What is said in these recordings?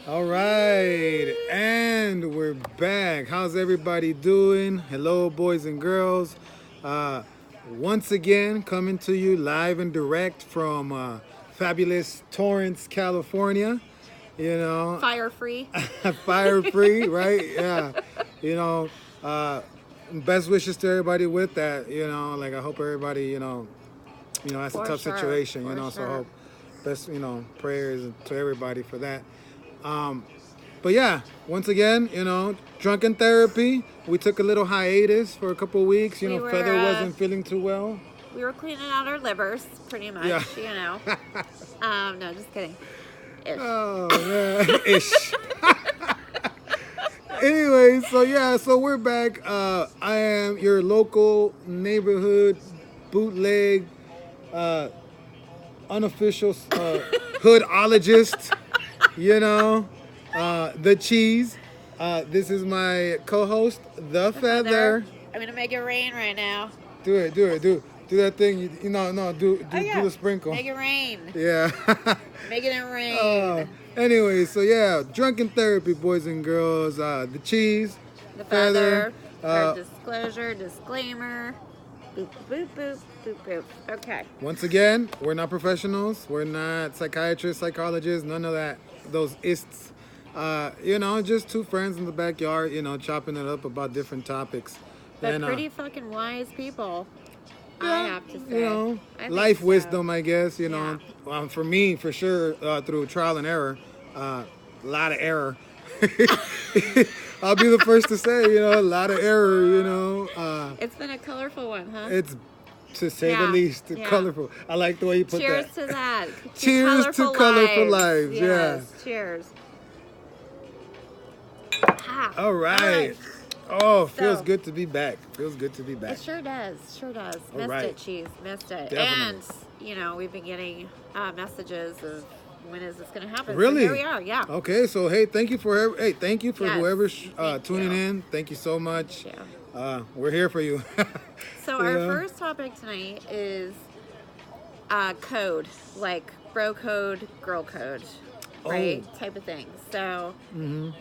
All right, and we're back. How's everybody doing? Hello, boys and girls. Uh, Once again, coming to you live and direct from fabulous Torrance, California. You know, Fire free. fire free, right? Yeah. You know, uh, best wishes to everybody with that. Like I hope everybody, that's a For tough sure. situation. For So I sure. hope best, prayers to everybody for that. But yeah, once again, drunken therapy. We took a little hiatus for a couple of weeks. We were Feather wasn't feeling too well. we were cleaning out our livers, pretty Yeah. much. No, just kidding. Ish. Oh yeah, ish. Anyway, so yeah, so we're back. I am your local neighborhood bootleg, uh, unofficial hoodologist. You know, the cheese. This is my co-host, the feather. I'm gonna make it rain right now. Do that thing. No, do the sprinkle. Make it rain. Yeah. Making it rain. Anyway, so yeah, drunken therapy, boys and girls. The cheese, The feather. Uh, Our disclosure, disclaimer. Boop, boop, boop, boop, boop. Okay. Once again, we're not professionals. We're not psychiatrists, psychologists, none of that. Those ists. Just two friends in the backyard, chopping it up about different topics. But pretty fucking wise people. Yeah, I have to say. I think life so. wisdom, I guess. Yeah. For me, for sure, through trial and error, a lot of error. I'll be the first to say, a lot of error. It's been a colorful one, huh? It's, to say the Yeah, least, yeah. colorful. I like the way you put Cheers that. to that. Cheers to colorful lives, Yes, cheers. Ah, All right. Oh, feels good to be back. Feels good to be back. It sure does. Sure does. All Missed right. it, cheese. Missed it. Definitely. And, we've been getting messages of when is this going to happen. Really? So here we are, yeah. Okay, so thank you for Yes, whoever's thank tuning you. in. Thank you so much. Thank We're here for you. So our first topic tonight is code, like bro code, girl code, right? Type of thing. So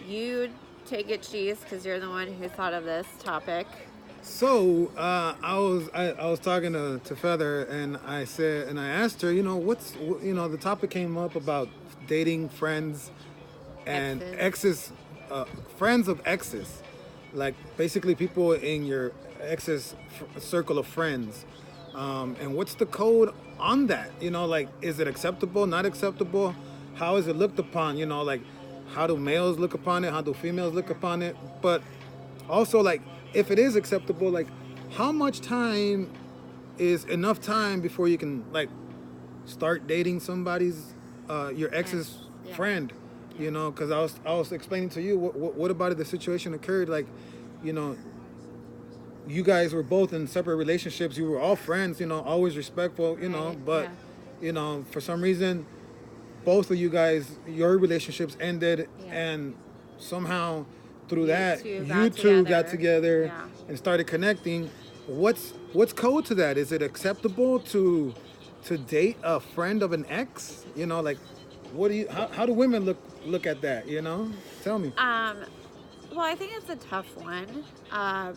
you take it, cheese, because you're the one who thought of this topic. So I was talking to Feather, and I asked her, the topic came up about dating friends and exes, friends of exes, like basically people in your ex's circle of friends, and what's the code on that? Like, is it acceptable, not acceptable? How is it looked upon? Like, how do males look upon it? How do females look upon it? But also, like, if it is acceptable, like, how much time is enough time before you can, like, start dating somebody's your ex's friend? Because I was explaining to you what about if the situation occurred, like, you guys were both in separate relationships, you were all friends, always respectful, but for some reason both of you guys, your relationships ended, and somehow through you two got together and started connecting. What's code to that? Is it acceptable to date a friend of an ex? Like, what do you? How do women look at that? Tell me. Well, I think it's a tough one. I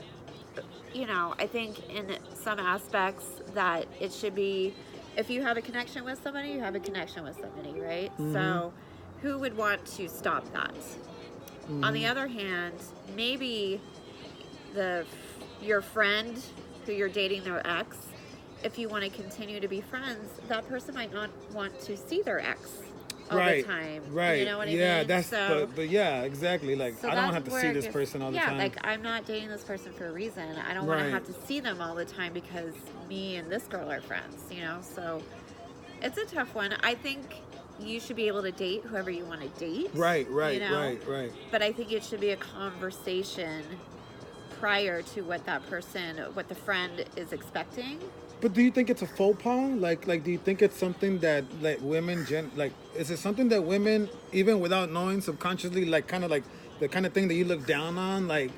think in some aspects that it should be, if you have a connection with somebody, you have a connection with somebody, right? Mm-hmm. So who would want to stop that? Mm-hmm. On the other hand, maybe your friend who you're dating, their ex, if you want to continue to be friends, that person might not want to see their ex all the time. Right. You know what I yeah, mean? that's yeah, exactly. Like, So I don't that's have to where see it this gets- person all the time. Yeah, like, I'm not dating this person for a reason. I don't want to have to see them all the time because me and this girl are friends, So it's a tough one. I think you should be able to date whoever you want to date. Right. But I think it should be a conversation prior to what the friend is expecting. But do you think it's a faux pas? Like, do you think it's something that, like, women is it something that women, even without knowing, subconsciously, like, kind of like the kind of thing that you look down on? Like,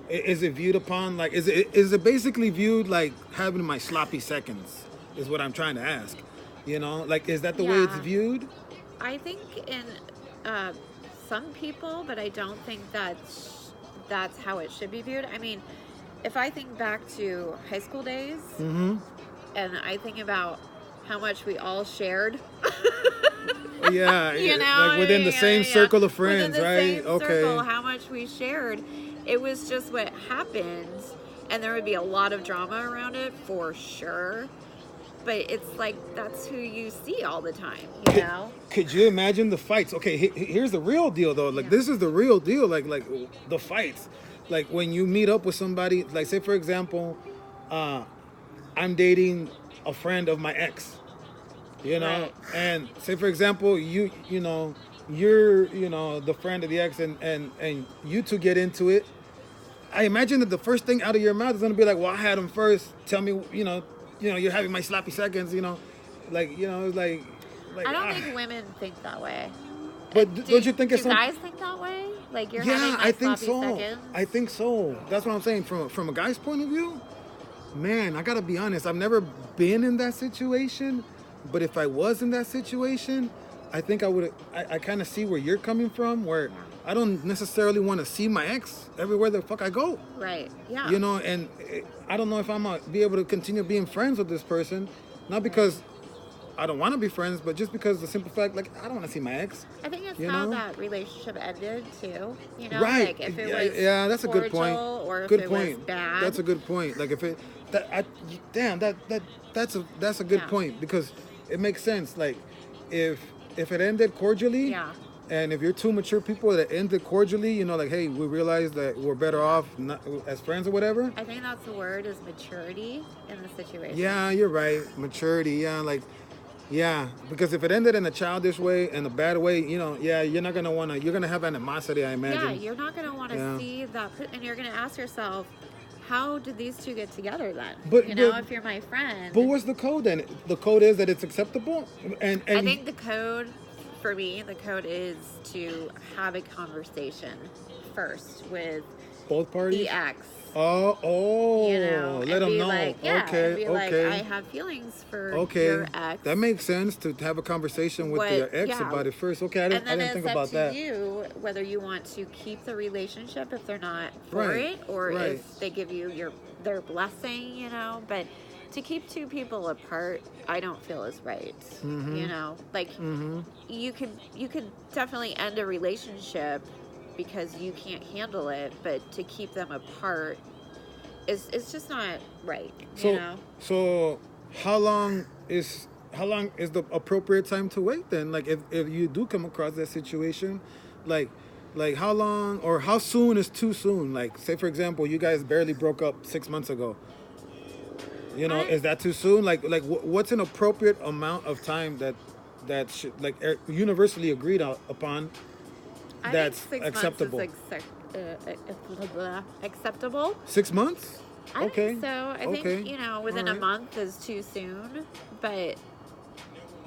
is it viewed upon, like, is it basically viewed like having my sloppy seconds? Is what I'm trying to ask. Like, is that the way it's viewed? I think in some people, but I don't think that's how it should be viewed. I mean, if I think back to high school days, and I think about how much we all shared. Yeah, you know, like within the same circle of friends, within the right? Same circle, how much we shared. It was just what happened, and there would be a lot of drama around it for sure. But it's like that's who you see all the time, you know. Could you imagine the fights? Okay, here's the real deal though. Like this is the real deal. Like the fights. Like when you meet up with somebody. Like say for example, I'm dating a friend of my ex. You know, right. And say for example, you're the friend of the ex, and you two get into it. I imagine that the first thing out of your mouth is gonna be like, "Well, I had him first. Tell me, you're having my sloppy seconds." Like I don't think women think that way. But don't you think it's do guys think that way? Like you're having my I think sloppy so. seconds? I think so. That's what I'm saying. From a guy's point of view, man, I gotta be honest. I've never been in that situation. But if I was in that situation, I think I would. I kind of see where you're coming from. Where I don't necessarily want to see my ex everywhere the fuck I go. Right. Yeah. And I don't know if I'm gonna be able to continue being friends with this person, not because I don't want to be friends, but just because the simple fact, like I don't want to see my ex. I think it's how that relationship ended too. Right. Like if it was that's a good point. Or good if it point. was bad. That's a good point. Like if that's a good point because it makes sense. Like if it ended cordially. Yeah. And if you're two mature people that ended cordially, like, hey, we realize that we're better off not, as friends or whatever. I think that's the word is maturity in the situation. Yeah, you're right. Maturity. Yeah, because if it ended in a childish way, in a bad way, you're not going to want to, you're going to have animosity, I imagine. Yeah, you're not going to want to see that, and you're going to ask yourself, how did these two get together then? If you're my friend. But what's the code then? The code is that it's acceptable? And I think the code, for me, the code is to have a conversation first with both parties? the ex. Oh, let them know. Like, okay. Like, I have feelings for your ex. That makes sense to have a conversation with your ex about it first. Okay, I didn't think about that. And then it's up to you whether you want to keep the relationship if they're not for it, or if they give you their blessing, But to keep two people apart, I don't feel is right. Mm-hmm. You could definitely end a relationship because you can't handle it, but to keep them apart is just not right. So how long is the appropriate time to wait then? Like if you do come across that situation, like how long or how soon is too soon? Like say for example, you guys barely broke up 6 months ago. Is that too soon? Like what's an appropriate amount of time that should universally agreed upon? That's acceptable. Acceptable. 6 months? I think so. I think within a month is too soon, but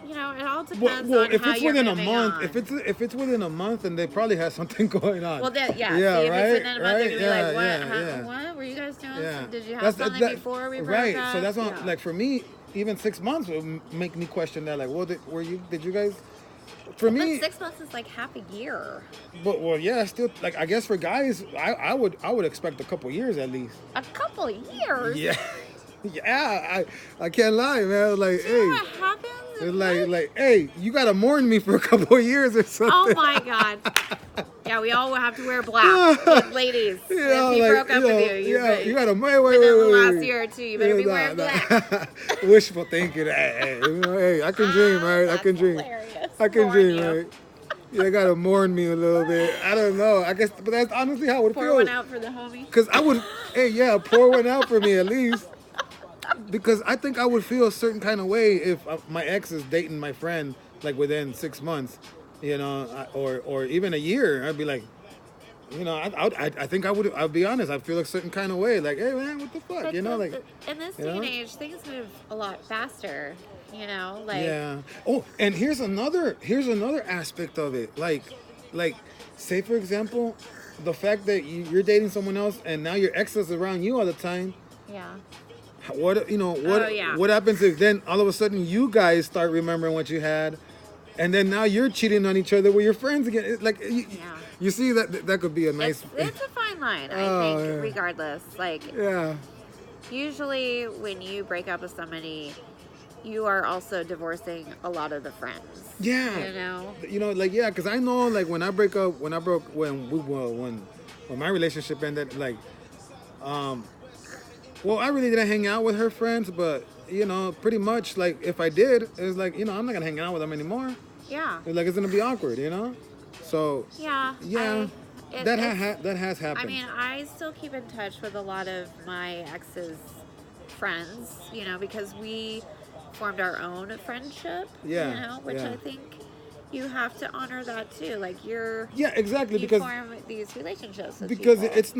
it all depends on if how it's you're within a moving month, on. if it's within a month, then they probably have something going on. Well, then, right? See, if it's within a month, they're gonna be like, "What? Yeah. What were you guys doing? Yeah. Did you have something before we broke up?" Right. So that's what, like for me, even 6 months would make me question that. Like, well, did you guys? For me, 6 months is like half a year. But still, like I guess for guys, I would expect a couple years at least. A couple years. Yeah. Yeah, I can't lie, man. Like, Do you know what happens? It's like, hey, you gotta mourn me for a couple of years or something. Oh my God. Yeah, we all have to wear black, ladies. If he broke up with you, you gotta wait. Within the last year or two, you better be wearing black. Wishful thinking. Hey, I can dream, right? I can dream. Hilarious. I can dream, right? You gotta mourn me a little bit. I don't know. I guess, but that's honestly how it would feel. Pour one out for the homie. Because I would, pour one out for me at least. Because I think I would feel a certain kind of way if my ex is dating my friend like within 6 months, or even a year. I'd be like, I think I'd be honest. I'd feel a certain kind of way, like, hey man, what the fuck, But in this day and age, things move a lot faster. Yeah. Oh, and here's another aspect of it, like, say for example, the fact that you're dating someone else and now your ex is around you all the time. Yeah. What happens if then all of a sudden you guys start remembering what you had, and then now you're cheating on each other with your friends again. Like Yeah. you see that could be a nice. It's a fine line, I Oh, think, yeah. regardless. Like, Yeah. usually when you break up with somebody, you are also divorcing a lot of the friends. Yeah. You know? Like, yeah, because I know, like, when my relationship ended, like, well, I really didn't hang out with her friends, but, pretty much, like, if I did, it's like, I'm not going to hang out with them anymore. Yeah. It's like, it's going to be awkward, So, Yeah. yeah, that has happened. I mean, I still keep in touch with a lot of my ex's friends, because we formed our own friendship, Yeah, which yeah. I think you have to honor that too. Like yeah, exactly, you because form these relationships with because people. it's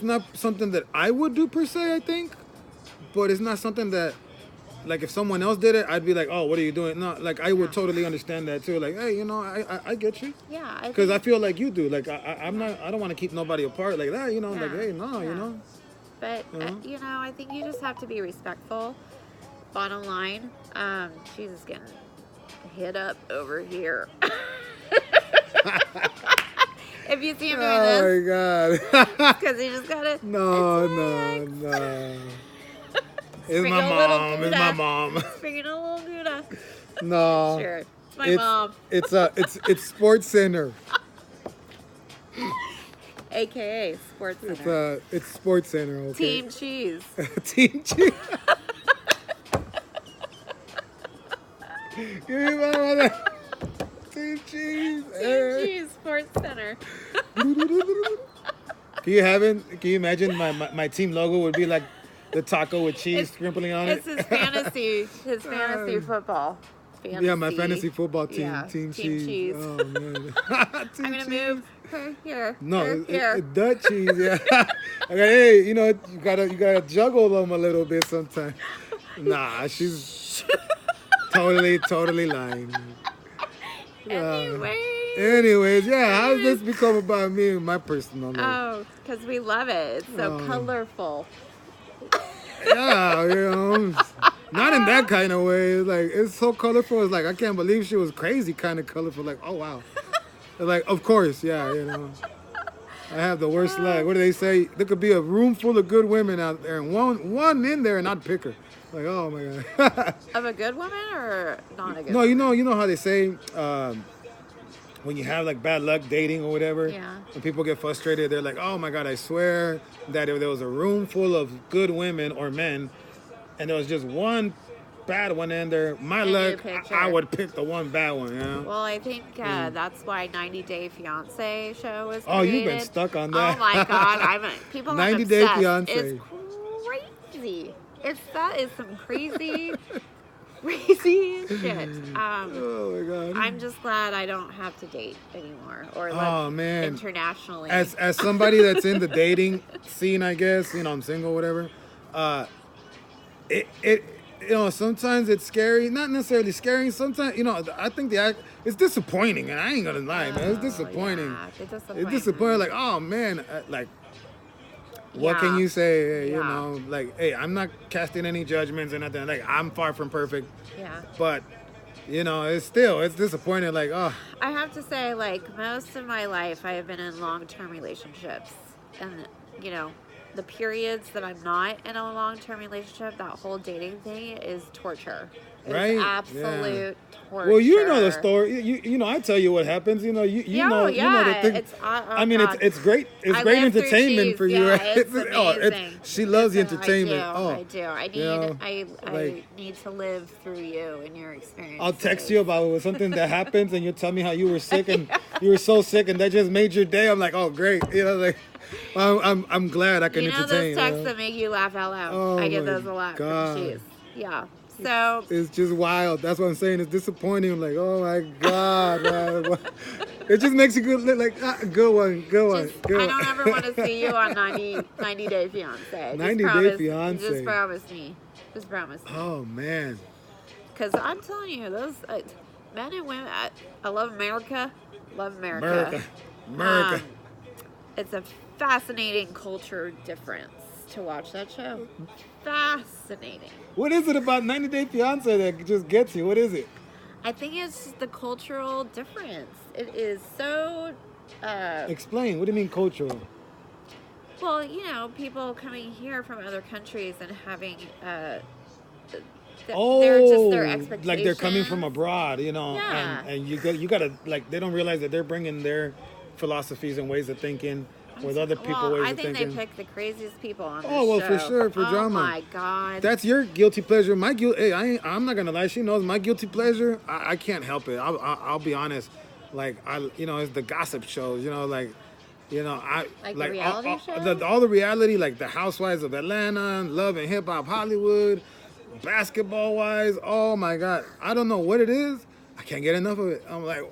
not something that I would do per se, I think, but it's not something that, like, if someone else did it, I'd be like, oh, what are you doing? No, like, I would totally understand that too. Like, hey, I get you. Yeah, Because I feel like you do. Like, I don't want to keep nobody apart like that. Like, hey, no, yeah. But I think you just have to be respectful. Bottom line, she's just getting hit up over here. If you see him doing this, oh my god! because he just got it. No. It's my mom. It's my mom. Bringing a little Gouda. No. Sure, it's my mom. It's Sports Center. AKA Sports Center. It's Sports Center. Okay. Team Cheese. Team Cheese. Give me one. Team Cheese. Team Cheese Sports Center. Can you imagine my team logo would be like the taco with cheese sprinkling on it? It's his fantasy football. Fantasy. Yeah, my fantasy football team. Yeah, Team Cheese. Cheese. Oh man. I'm gonna move her here. No, her here. Dutch cheese. Yeah. Okay, hey, you gotta juggle them a little bit sometimes. Nah, she's totally lying. Anyways, yeah. How does this become about me and my personal life? Oh, because we love it. It's so colorful. Yeah, not in that kind of way. It's like, it's so colorful. It's like, I can't believe she was crazy kind of colorful. Like, oh wow. Like, of course, yeah, I have the worst luck. What do they say? There could be a room full of good women out there, and one in there, and I'd pick her. Like, oh my god. Of a good woman or not a good? No, you know how they say when you have like bad luck dating or whatever, and people get frustrated, they're like, oh my god, I swear that if there was a room full of good women or men, and there was just one bad one in there, my luck, I would pick the one bad one. Well, I think that's why 90 Day Fiance show was created. Oh, you've been stuck on that. Oh my god, people 90 Day Fiance. It's crazy. That is some crazy shit. Oh my god. I'm just glad I don't have to date anymore or live internationally. As somebody that's in the dating scene, I guess, I'm single, whatever. It sometimes it's scary. Not necessarily scary. Sometimes, I think it's disappointing, and I ain't gonna lie, man. It's disappointing. Yeah, it's disappointing. Like, oh man, what can you say? Like, hey, I'm not casting any judgments or nothing. Like, I'm far from perfect. Yeah. But, it's disappointing. Like, oh. I have to say, like, most of my life, I have been in long-term relationships. And, the periods that I'm not in a long-term relationship, that whole dating thing is torture. It's absolute torture. Well, you know the story. I tell you what happens. You know the thing. It's great. It's great entertainment for you. Right? It's amazing. She loves the entertainment. I do. I need to live through you and your experience. I'll text you about something that happens, and you'll tell me how you were sick, and you were so sick, and that just made your day. I'm like, oh, great. I'm glad I can entertain. Those texts that make you laugh out loud. Oh, I get those a lot from Cheese. Yeah. So it's just wild. That's what I'm saying. It's disappointing. I'm like, oh my god, man. It just makes you good. Like, good one. I don't ever want to see you on 90 Day Fiance. 90 Day Fiance. Just promise me. Oh man. Because I'm telling you, those men and women. I love America. America. It's a fascinating culture difference to watch that show. Fascinating. What is it about 90 Day Fiance that just gets you? What is it? I think it's the cultural difference. It is so. Explain. What do you mean cultural? Well, people coming here from other countries and having they're just their expectations. Like they're coming from abroad, Yeah. and you gotta like they don't realize that they're bringing their philosophies and ways of thinking with other people ways I of thinking. think they pick the craziest people on this well, show. for sure, for drama. Oh my God. That's your guilty pleasure. My Hey, I'm not gonna lie. She knows my guilty pleasure. I can't help it. I'll be honest. Like it's the gossip shows. Like the reality shows? All the reality, like the Housewives of Atlanta, Love and Hip Hop Hollywood, basketball wise. Oh my God, I don't know what it is. I can't get enough of it. I'm like,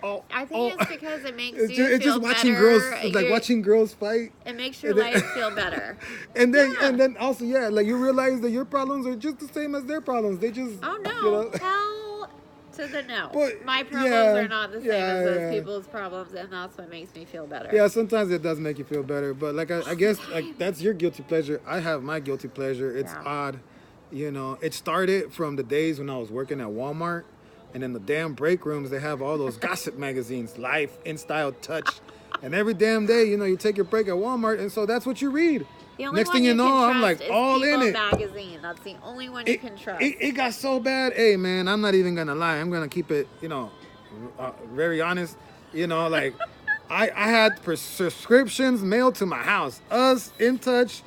I think it's because it makes you it's feel just watching better. girls, like watching girls fight. It makes your life feel better. and then also, like you realize that your problems are just the same as their problems. They just Hell to the no. But, my problems are not the same as those people's problems, and that's what makes me feel better. Yeah, sometimes it does make you feel better, but like I guess like that's your guilty pleasure. I have my guilty pleasure. It's odd, It started from the days when I was working at Walmart. And in the damn break rooms, they have all those gossip magazines, Life, In Style, Touch. And every damn day, you take your break at Walmart, and so that's what you read. The only Next one thing you can know, I'm trust like is all in People it. Magazine. That's the only one you can trust. It got so bad. Hey, man, I'm not even gonna lie. I'm gonna keep it, very honest. Like I had subscriptions mailed to my house. Us, In Touch,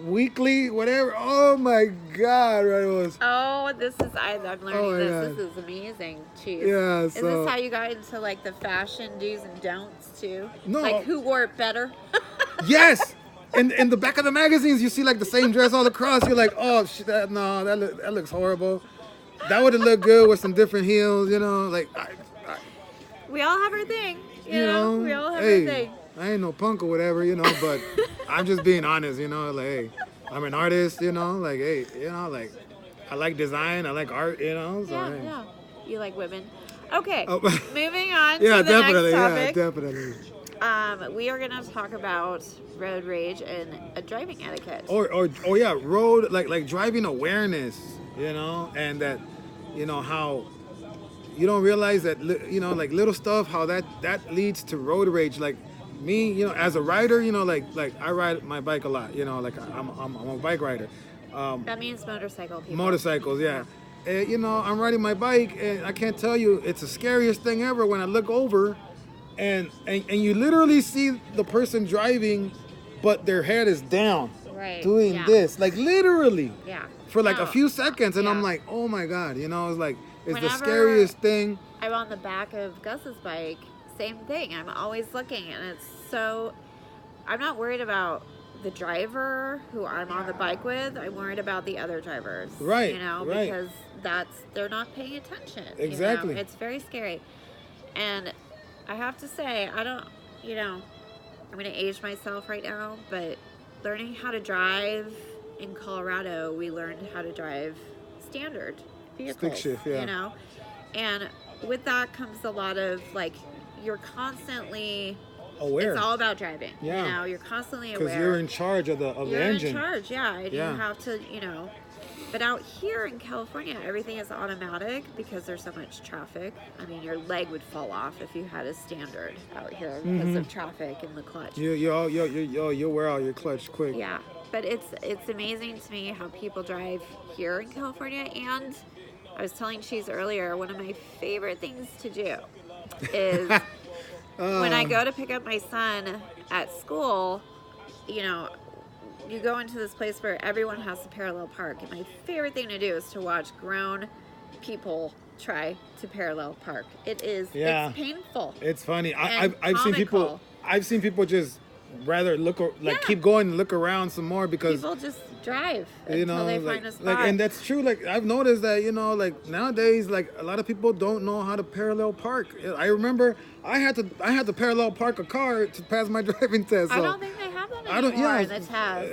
Weekly, whatever. Oh my God, right? It was. Oh, I'm learning this. God. This is amazing. Jeez. Yeah. Is this how you got into like the fashion do's and don'ts too? No. Like who wore it better? Yes. In the back of the magazines, you see like the same dress all across. You're like, oh shit, that looks horrible. That would have looked good with some different heels. Like. We all have our thing. We all have our thing. I ain't no punk or whatever, but I'm just being honest, like, hey, I'm an artist, like, hey, like, I like design, I like art, so. Yeah. You like women. Okay, moving on to the definitely, next topic. Yeah, definitely. We are going to talk about road rage and driving etiquette. Road, like driving awareness, and that, how you don't realize that, like little stuff, how that leads to road rage, like, me, as a rider, like I ride my bike a lot, like I'm a bike rider. That means motorcycle people. Motorcycles, yeah. And, I'm riding my bike, and I can't tell you, it's the scariest thing ever when I look over, and you literally see the person driving, but their head is down, doing this, like literally, for like a few seconds, and I'm like, oh my God, it's like it's the scariest thing. I'm on the back of Gus's bike. Same thing. I'm always looking, and it's so. I'm not worried about the driver who I'm on the bike with. I'm worried about the other drivers. Right. Because they're not paying attention. Exactly. It's very scary, and I have to say, I don't. I'm going to age myself right now, but learning how to drive in Colorado, we learned how to drive standard vehicles. Stick shift, yeah. And with that comes a lot of like. You're constantly aware. It's all about driving. Yeah. You're constantly aware. Because you're in charge of the engine. You're in charge, yeah. And you have to, But out here in California, everything is automatic because there's so much traffic. I mean, your leg would fall off if you had a standard out here because of traffic and the clutch. You'll wear out your clutch quick. Yeah, but it's amazing to me how people drive here in California. And I was telling Cheese earlier, one of my favorite things to do is when I go to pick up my son at school, you go into this place where everyone has to parallel park. And my favorite thing to do is to watch grown people try to parallel park. It's painful. It's funny. I've seen people just rather keep going and look around some more because people just drive until they find a spot. And that's true. Like I've noticed that nowadays a lot of people don't know how to parallel park. I remember I had to parallel park a car to pass my driving test. So I don't think they have that anymore.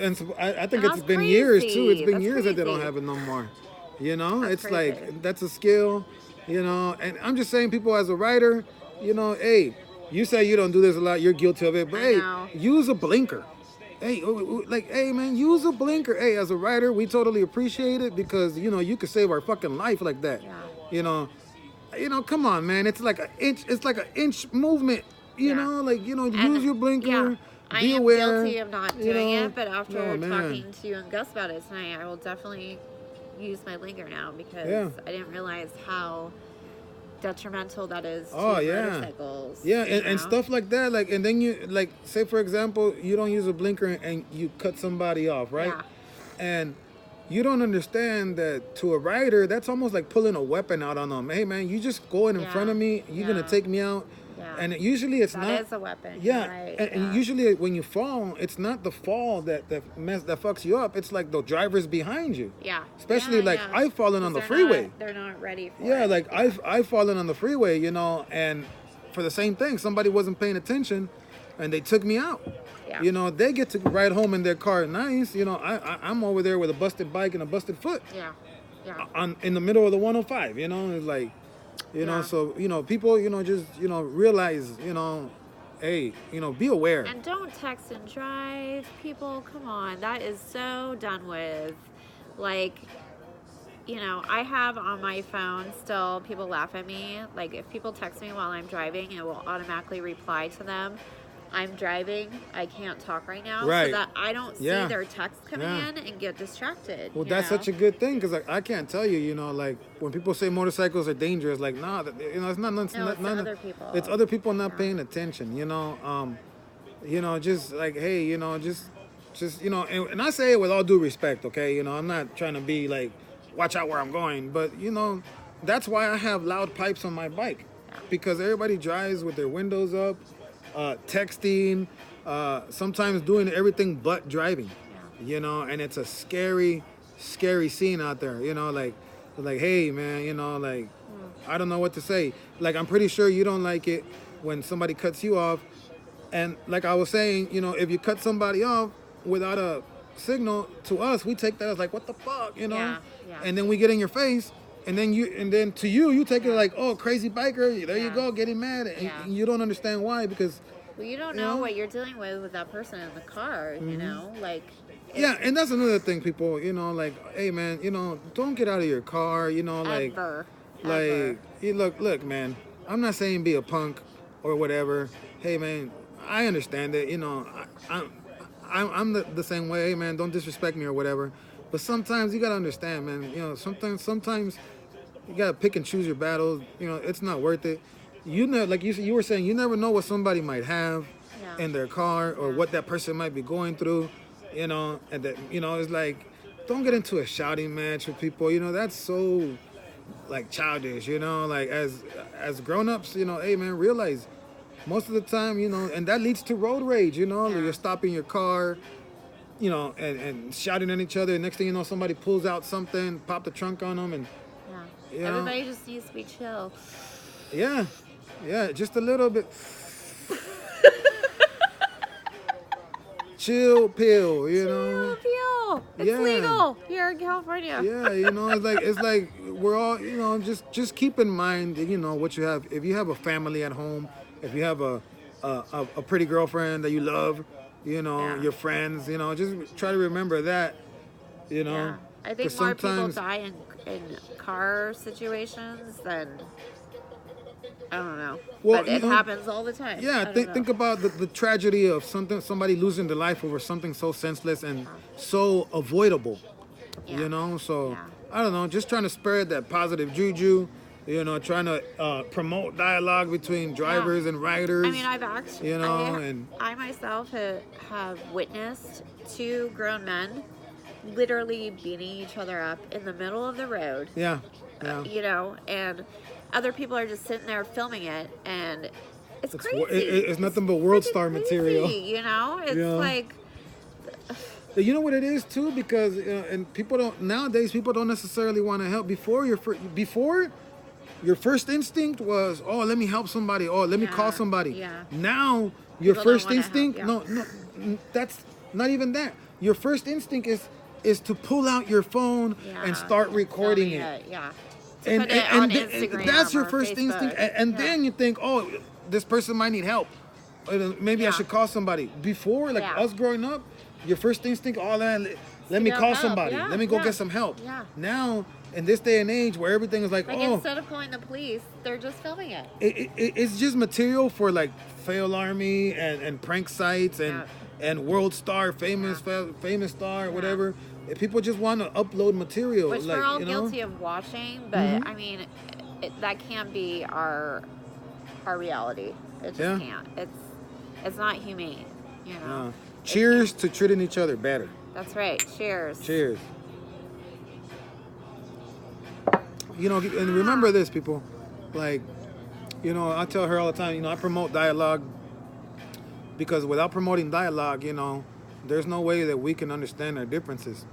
And so I think it's been crazy. years too. It's been years that they don't have it no more. It's crazy. Like that's a skill. And I'm just saying, people as a rider, hey. You say you don't do this a lot, you're guilty of it, but use a blinker. Hey, man, use a blinker. Hey, as a rider, we totally appreciate it because, you could save our fucking life like that. Yeah. come on, man. It's like an inch. It's like an inch movement. Like use your blinker. Yeah. I Be am aware. guilty of not doing it, but after man. talking to you and Gus about it tonight, I will definitely use my blinker now because I didn't realize how detrimental that is to motorcycles. Yeah, and stuff like that. Like, and then you like, say for example, you don't use a blinker and you cut somebody off, right? Yeah. And you don't understand that to a rider, that's almost like pulling a weapon out on them. Hey, man, you just going in front of me. You're gonna take me out. Yeah. And usually it's that not. That is a weapon. Yeah, right. and usually when you fall, it's not the fall that fucks you up. It's like the drivers behind you. Yeah. Especially I've fallen on the freeway. They're not ready for it. Yeah, like I've fallen on the freeway, and for the same thing, somebody wasn't paying attention, and they took me out. Yeah. They get to ride home in their car nice. I'm over there with a busted bike and a busted foot. Yeah. Yeah. In the middle of the 105. It's like. So people just realize hey be aware and don't text and drive. People, come on, that is so done with. Like, I have on my phone still, people laugh at me, like if people text me while I'm driving, it will automatically reply to them, I'm driving, I can't talk right now, right. so that I don't see their text coming in and get distracted. Well, that's such a good thing, because I can't tell you, like when people say motorcycles are dangerous, like nah, it's not. It's other people. It's other people not paying attention. Just like hey, just and I say it with all due respect, okay. I'm not trying to be like, watch out where I'm going, but that's why I have loud pipes on my bike, because everybody drives with their windows up. Texting, sometimes doing everything but driving, and it's a scary scene out there, like hey man, I don't know what to say. Like, I'm pretty sure you don't like it when somebody cuts you off, and like I was saying, if you cut somebody off without a signal, to us we take that as like, what the fuck, and then we get in your face. And then to you take it like, oh, crazy biker, there you go, getting mad. And you don't understand why, because... Well, you don't know what you're dealing with that person in the car, like... Yeah, and that's another thing, people, like, hey, man, don't get out of your car, like... Ever. Like, look, man, I'm not saying be a punk or whatever. Hey, man, I understand it, I'm the same way. Hey, man, don't disrespect me or whatever. But sometimes you gotta understand, man. Sometimes you gotta pick and choose your battles. It's not worth it. Like you were saying, you never know what somebody might have in their car or what that person might be going through. And that it's like, don't get into a shouting match with people. That's so like childish. Like as grown-ups, hey man, realize most of the time, and that leads to road rage. You're stopping your car. And shouting at each other. Next thing you know, somebody pulls out something, pop the trunk on them, and everybody just needs to be chill. Yeah, just a little bit. Chill pill, Chill pill. It's legal here in California. Yeah, it's like we're all, just keep in mind, what you have. If you have a family at home, if you have a pretty girlfriend that you love. Your friends, just try to remember that, Yeah. I think more people die in car situations than, I don't know. Well, but it happens all the time. Yeah, think about the tragedy of somebody losing their life over something so senseless and so avoidable, So, I don't know, just trying to spread that positive juju. Trying to promote dialogue between drivers and riders. I mean, I've actually, I myself have witnessed two grown men literally beating each other up in the middle of the road. Yeah. And other people are just sitting there filming it, and it's crazy. It's nothing but world star material. It's like... You know what it is too, because and nowadays people don't necessarily want to help. Before your first instinct was, oh, let me help somebody. Oh, let me call somebody. Yeah. Now, your first instinct, no, that's not even that. Your first instinct is to pull out your phone and start recording it. Yeah. And Instagram, that's your first Facebook. instinct. And then you think, oh, this person might need help. Maybe I should call somebody. Before, us growing up, your first instinct, Let me call help. somebody. Yeah, Let me go get some help. Yeah. Now, in this day and age where everything is like instead of calling the police, they're just filming it. It's just material for like fail army and prank sites and world star, famous star, whatever. If people just want to upload material. Which like, we're all guilty of watching, but I mean, that can't be our reality. It just can't. It's not humane, you know. Cheers to treating each other better. That's right. Cheers. Cheers. You know, and remember this, people. Like, you know, I tell her all the time, you know, I promote dialogue because without promoting dialogue, you know, there's no way that we can understand our differences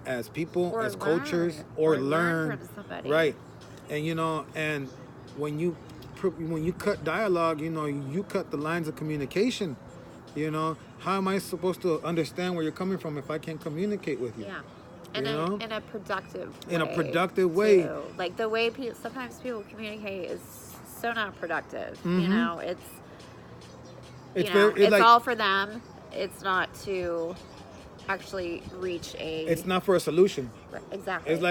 as people, or as learn, cultures, or learn from somebody. Right. And, you know, and when you cut dialogue, you know, you cut the lines of communication. You know, how am I supposed to understand where you're coming from if I can't communicate with you? Yeah. In a productive way. In a productive way. Too. Like the way sometimes people communicate is so not productive. You know, it's all for them. It's not to actually reach a. It's not for a solution. Exactly. It's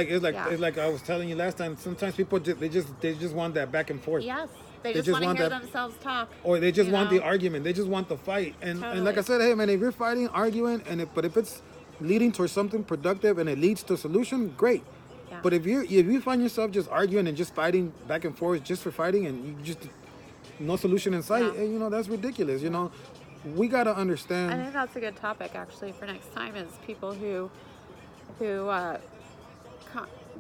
like I was telling you last time. Sometimes people they just want that back and forth. Yes. They just want to hear themselves talk. Or they just want the argument. They just want the fight. And like I said, hey man, if you're fighting, arguing, but if it's leading towards something productive and it leads to a solution, great. Yeah. But if you find yourself just arguing and just fighting back and forth just for fighting and you just no solution in sight, you know, that's ridiculous. You know, we gotta understand. I think that's a good topic actually for next time is people who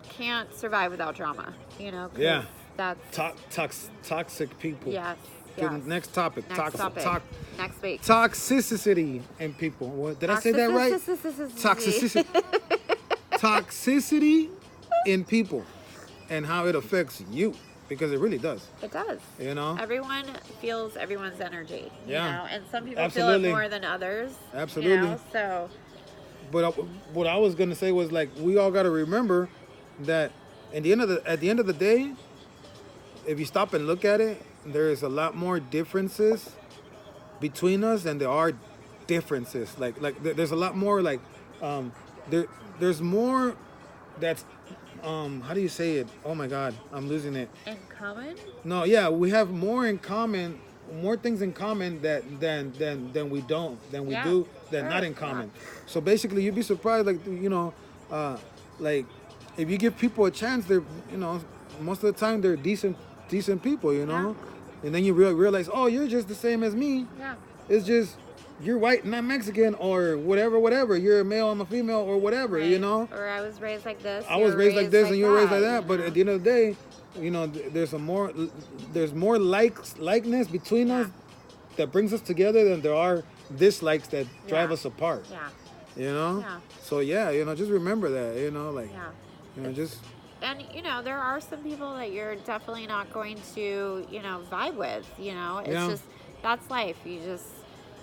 can't survive without drama. You know. Yeah. That's toxic people. Yes. Next topic. Next week. Toxicity in people. What did I say that right? Toxicity. Toxicity in people, and how it affects you, because it really does. It does. You know. Everyone feels everyone's energy. You know? And some people Absolutely. feel it more than others. Absolutely. You know? So. But what I was gonna say was like we all got to remember that at the end of the day. If you stop and look at it, there is a lot more differences between us than there are differences. Like there's a lot more there's more that's how do you say it? Oh my God, I'm losing it. In common? No, yeah, we have more in common, more things in common than we do not in common. So basically, you'd be surprised, like you know, like if you give people a chance, they're most of the time they're decent people, you know. And then you realize, oh, you're just the same as me. Yeah. It's just you're white and I'm Mexican, or whatever. You're a male, I'm a female, or whatever, you know. Or I was raised like this. I was raised like this, and you were raised like that. But at the end of the day, you know, there's more likeness between us that brings us together than there are dislikes that drive us apart. Yeah. You know. Yeah. So you know, just remember that. You know, like. Yeah. You know, just. And, you know, there are some people that you're definitely not going to, you know, vibe with, you know. It's just, that's life. You just,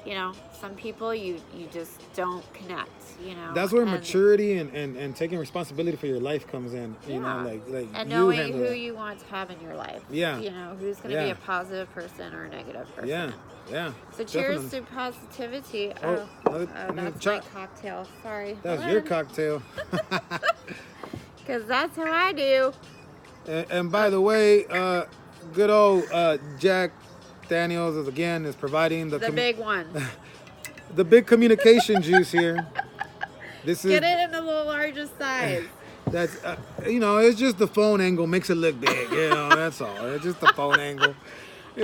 you know, some people you just don't connect, you know. That's where maturity and taking responsibility for your life comes in, you know, like and knowing who you want to have in your life. Yeah. You know, who's going to be a positive person or a negative person. Yeah. Yeah. So cheers to positivity. That's my cocktail. Sorry. That's your cocktail. Because that's how I do. And by the way, good old Jack Daniels is providing the big one. The big communication juice here. This is get it in a little larger size. That's you know, it's just the phone angle makes it look big. You know, that's all. It's just the phone angle.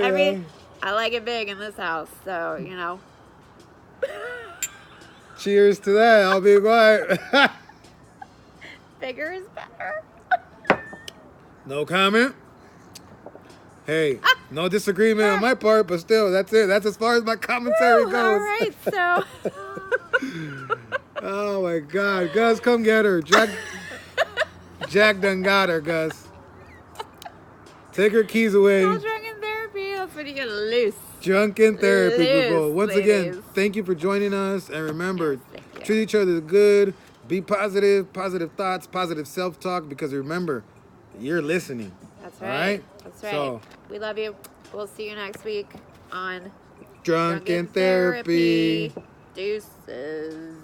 I mean, I like it big in this house, so you know. Cheers to that. I'll be quiet. Bigger is better. No comment. Hey, no disagreement on my part, but still, that's it. That's as far as my commentary goes. All right, so. Oh my God, Gus, come get her. Jack done got her, Gus. Take her keys away. It's drunken therapy. That's when you get loose. Drunken therapy, people. Once ladies. again, thank you for joining us, and remember, treat each other good. Be positive thoughts, positive self-talk, because remember, you're listening. That's right. All right? That's right. So, we love you. We'll see you next week on Drunken Therapy. Deuces.